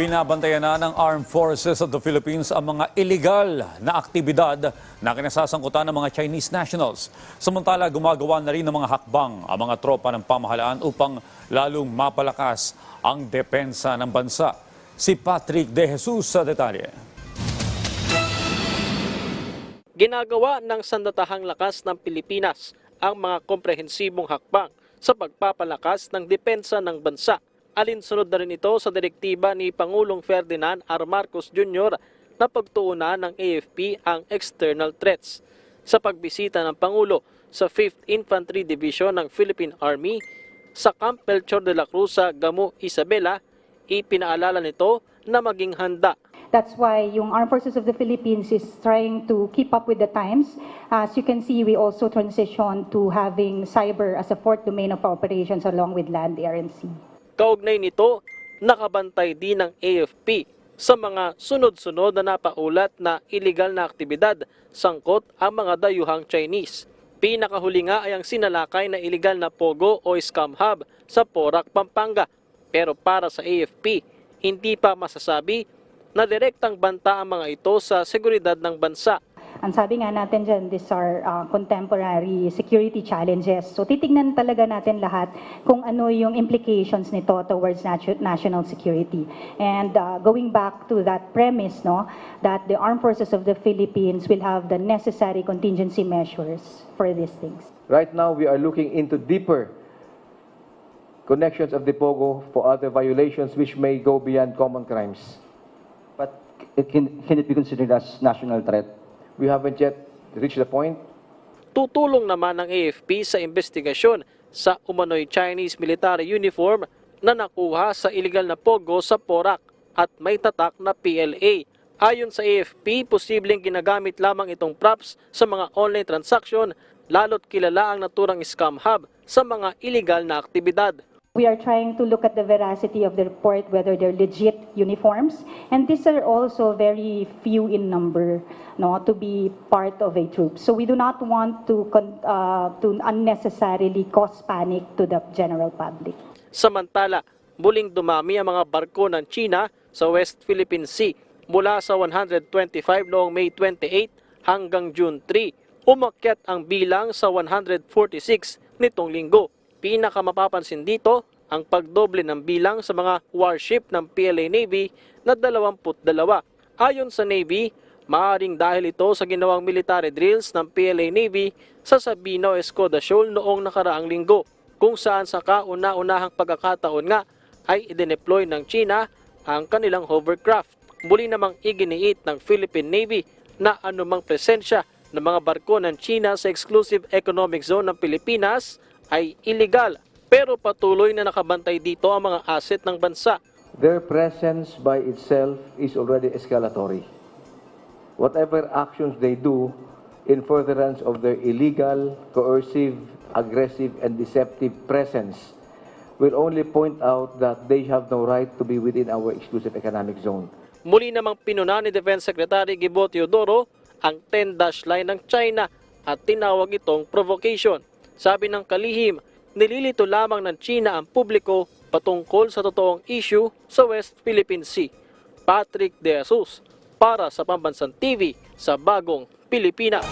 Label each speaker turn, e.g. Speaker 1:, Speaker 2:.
Speaker 1: Binabantayan na ng Armed Forces of the Philippines ang mga illegal na aktibidad na kinasasangkutan ng mga Chinese nationals. Samantala, gumagawa na rin ng mga hakbang ang mga tropa ng pamahalaan upang lalong mapalakas ang depensa ng bansa. Si Patrick De Jesus sa detalye.
Speaker 2: Ginagawa ng Sandatahang Lakas ng Pilipinas ang mga komprehensibong hakbang sa pagpapalakas ng depensa ng bansa. Alinsunod na rin ito sa direktiba ni Pangulong Ferdinand R. Marcos Jr. na pagtuunan ng AFP ang external threats. Sa pagbisita ng Pangulo sa 5th Infantry Division ng Philippine Army sa Camp Melchor de la Cruz sa Gamu, Isabela, ipinaalala nito na maging handa.
Speaker 3: That's why yung Armed Forces of the Philippines is trying to keep up with the times. As you can see, we also transition to having cyber as a fourth domain of operations along with land, air, and sea.
Speaker 2: Kaugnay nito, nakabantay din ng AFP sa mga sunod-sunod na napaulat na iligal na aktibidad sangkot ang mga dayuhang Chinese. Pinakahuli nga ay ang sinalakay na iligal na pogo o scam hub sa Porac, Pampanga. Pero para sa AFP, hindi pa masasabi na direktang banta ang mga ito sa seguridad ng bansa.
Speaker 3: Ang sabi nga natin dyan, these are contemporary security challenges. So titignan talaga natin lahat kung ano yung implications nito towards national security. And going back to that premise, no, that the Armed Forces of the Philippines will have the necessary contingency measures for these things.
Speaker 4: Right now, we are looking into deeper connections of the POGO for other violations which may go beyond common crimes.
Speaker 5: But can it be considered as national threat?
Speaker 4: We haven't yet reached the point.
Speaker 2: Tutulong naman ng AFP sa investigasyon sa umano'y Chinese military uniform na nakuha sa iligal na pogo sa Porac at may tatak na PLA. Ayon sa AFP, posibleng ginagamit lamang itong props sa mga online transaction, lalo't kilala ang naturang scam hub sa mga illegal na aktibidad.
Speaker 3: We are trying to look at the veracity of the report, whether they're legit uniforms. And these are also very few in number, no, to be part of a troop. So we do not want to unnecessarily cause panic to the general public.
Speaker 2: Samantala, muling dumami ang mga barko ng China sa West Philippine Sea mula sa 125 noong May 28 hanggang June 3. Umakyat ang bilang sa 146 nitong linggo. Pinakamapapansin dito ang pagdoble ng bilang sa mga warship ng PLA Navy na 22. Ayon sa Navy, maaaring dahil ito sa ginawang military drills ng PLA Navy sa Sabino Escoda Shoal noong nakaraang linggo, kung saan sa kauna-unahang pagkakataon nga ay idineploy ng China ang kanilang hovercraft. Muli namang iginiit ng Philippine Navy na anumang presensya ng mga barko ng China sa Exclusive Economic Zone ng Pilipinas ay illegal, pero patuloy na nakabantay dito ang mga asset ng bansa.
Speaker 4: Their presence by itself is already escalatory. Whatever actions they do in furtherance of their illegal, coercive, aggressive, and deceptive presence will only point out that they have no right to be within our exclusive economic zone.
Speaker 2: Muli namang pinuna ni Defense Secretary Gibo Teodoro ang 10-dash line ng China at tinawag itong provocation. Sabi ng kalihim, nililito lamang ng China ang publiko patungkol sa totoong issue sa West Philippine Sea. Patrick De Jesus para sa Pambansang TV sa Bagong Pilipinas.